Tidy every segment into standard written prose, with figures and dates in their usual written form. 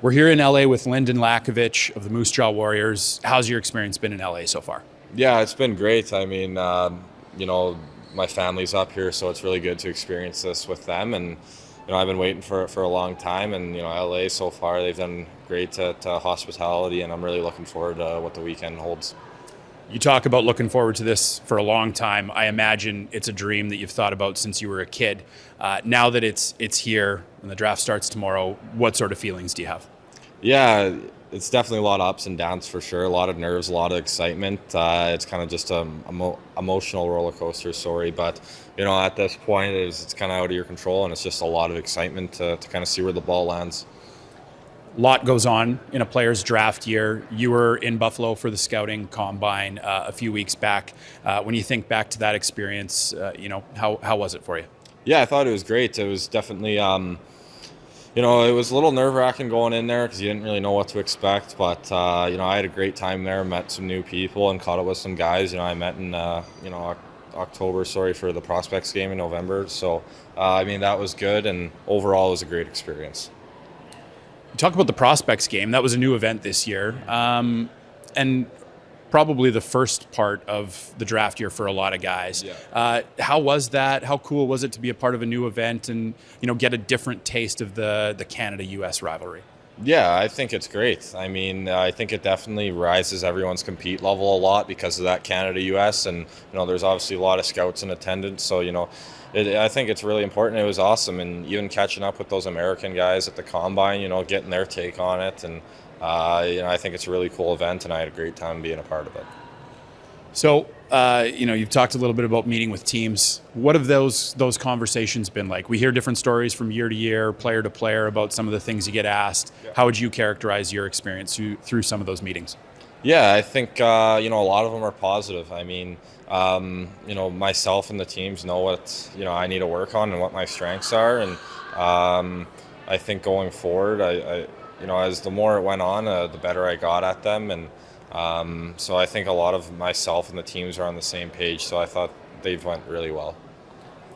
We're here in LA with Lynden Lakovic of the Moose Jaw Warriors. How's your experience been in LA so far? Yeah, it's been great. I mean, my family's up here, so it's really good to experience this with them. And, I've been waiting for it for a long time. And, LA so far, they've done great to hospitality, and I'm really looking forward to what the weekend holds. You talk about looking forward to this for a long time. I imagine it's a dream that you've thought about since you were a kid. Now that it's here and the draft starts tomorrow, what sort of feelings do you have? Yeah, it's definitely a lot of ups and downs for sure. A lot of nerves, a lot of excitement. It's kind of just an emotional roller coaster story. But, at this point, it's kind of out of your control, and it's just a lot of excitement to kind of see where the ball lands. A lot goes on in a player's draft year. You were in Buffalo for the scouting combine a few weeks back. When you think back to that experience, how was it for you? Yeah, I thought it was great. It was definitely, it was a little nerve-wracking going in there because you didn't really know what to expect. But, I had a great time there, met some new people and caught up with some guys, I met in, October, for the Prospects game in November. So, that was good, and overall it was a great experience. Talk about the Prospects game. That was a new event this year, and probably the first part of the draft year for a lot of guys. Yeah. How was that? How cool was it to be a part of a new event and get a different taste of the Canada-US rivalry? Yeah, I think it's great. I think it definitely rises everyone's compete level a lot because of that Canada-US, and there's obviously a lot of scouts in attendance. So I think it's really important. It was awesome, and even catching up with those American guys at the combine, getting their take on it, and I think it's a really cool event, and I had a great time being a part of it. So, you've talked a little bit about meeting with teams. What have those conversations been like? We hear different stories from year to year, player to player, about some of the things you get asked. Yeah. How would you characterize your experience through some of those meetings? Yeah, I think, a lot of them are positive. Myself and the teams know what, I need to work on and what my strengths are. And I think going forward, as the more it went on, the better I got at them. And so I think a lot of myself and the teams are on the same page. So I thought they went really well.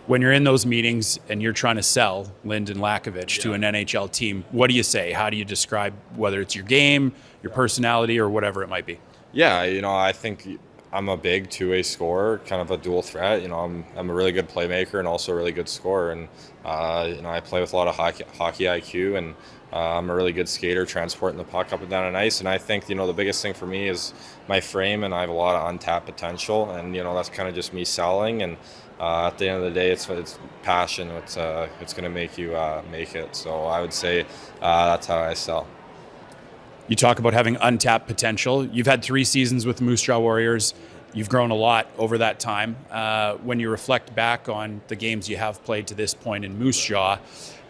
When you're in those meetings and you're trying to sell Lynden Lakovic to an NHL team, what do you say? How do you describe whether it's your game, your personality, or whatever it might be? Yeah, I think I'm a big two-way scorer, kind of a dual threat. I'm a really good playmaker and also a really good scorer. And, I play with a lot of hockey IQ, and I'm a really good skater, transporting the puck up and down on ice. And I think, the biggest thing for me is my frame, and I have a lot of untapped potential. And, that's kind of just me selling. And at the end of the day, it's passion. It's going to make you make it. So I would say that's how I sell. You talk about having untapped potential. You've had 3 seasons with the Moose Jaw Warriors. You've grown a lot over that time. When you reflect back on the games you have played to this point in Moose Jaw,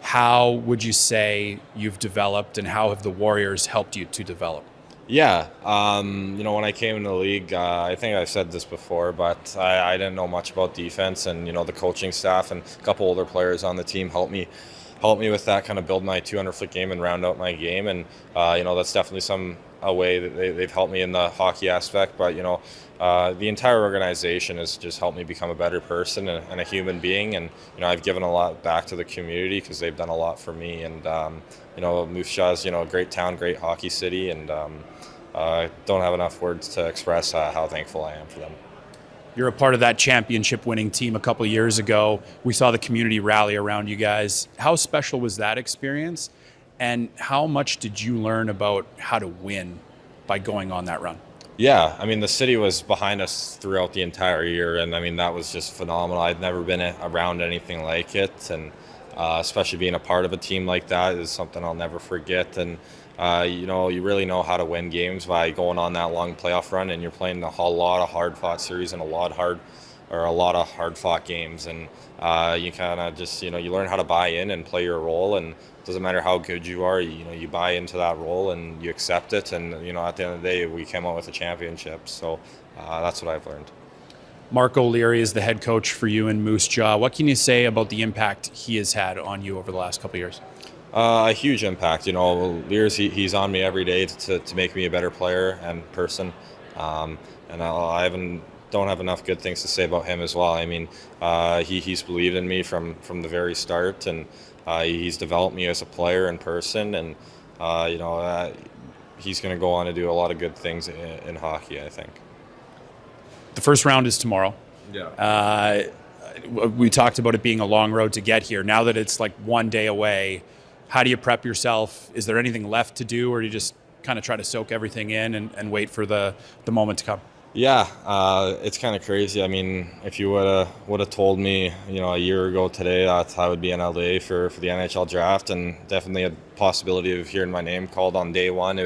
how would you say you've developed, and how have the Warriors helped you to develop? Yeah, when I came into the league, I think I've said this before, but I didn't know much about defense, and the coaching staff and a couple older players on the team helped me with that, kind of build my 200-foot game and round out my game. And that's definitely a way that they've helped me in the hockey aspect. But the entire organization has just helped me become a better person and a human being. And I've given a lot back to the community because they've done a lot for me. And Moose Jaw is a great town, great hockey city, and I don't have enough words to express how thankful I am for them. You're a part of that championship-winning team a couple of years ago. We saw the community rally around you guys. How special was that experience? And how much did you learn about how to win by going on that run? Yeah, the city was behind us throughout the entire year, and that was just phenomenal. I'd never been around anything like it, and especially being a part of a team like that is something I'll never forget. And you really know how to win games by going on that long playoff run, and you're playing a whole lot of hard-fought series and a lot of hard-fought games, and you kind of just you learn how to buy in and play your role, and it doesn't matter how good you are, you buy into that role and you accept it, and at the end of the day we came out with a championship. So that's what I've learned. Marco Liri is the head coach for you in Moose Jaw. What can you say about the impact he has had on you over the last couple of years? A huge impact. Liri's he's on me every day to make me a better player and person, and I don't have enough good things to say about him as well. He's believed in me from the very start, and he's developed me as a player and person, and He's going to go on to do a lot of good things in hockey, I think. The first round is tomorrow. Yeah. We talked about it being a long road to get here. Now that it's like one day away, how do you prep yourself? Is there anything left to do, or do you just kind of try to soak everything in and wait for the moment to come? Yeah, it's kind of crazy. I mean, if you would have told me, a year ago today that I would be in LA for the NHL Draft, and definitely a possibility of hearing my name called on day one,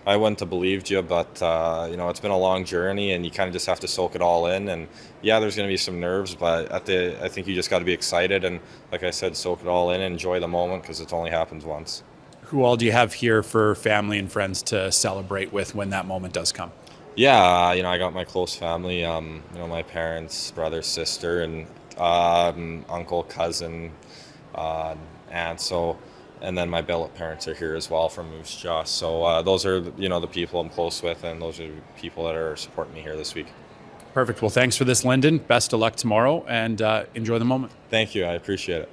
I wouldn't have believed you. But it's been a long journey, and you kind of just have to soak it all in. And yeah, there's going to be some nerves, but I think you just got to be excited and, like I said, soak it all in and enjoy the moment, because it only happens once. Who all do you have here for family and friends to celebrate with when that moment does come? Yeah, I got my close family, my parents, brother, sister, and uncle, cousin, aunt. So, and then my billet parents are here as well from Moose Jaw. So those are, the people I'm close with, and those are the people that are supporting me here this week. Perfect. Well, thanks for this, Lynden. Best of luck tomorrow, and enjoy the moment. Thank you. I appreciate it.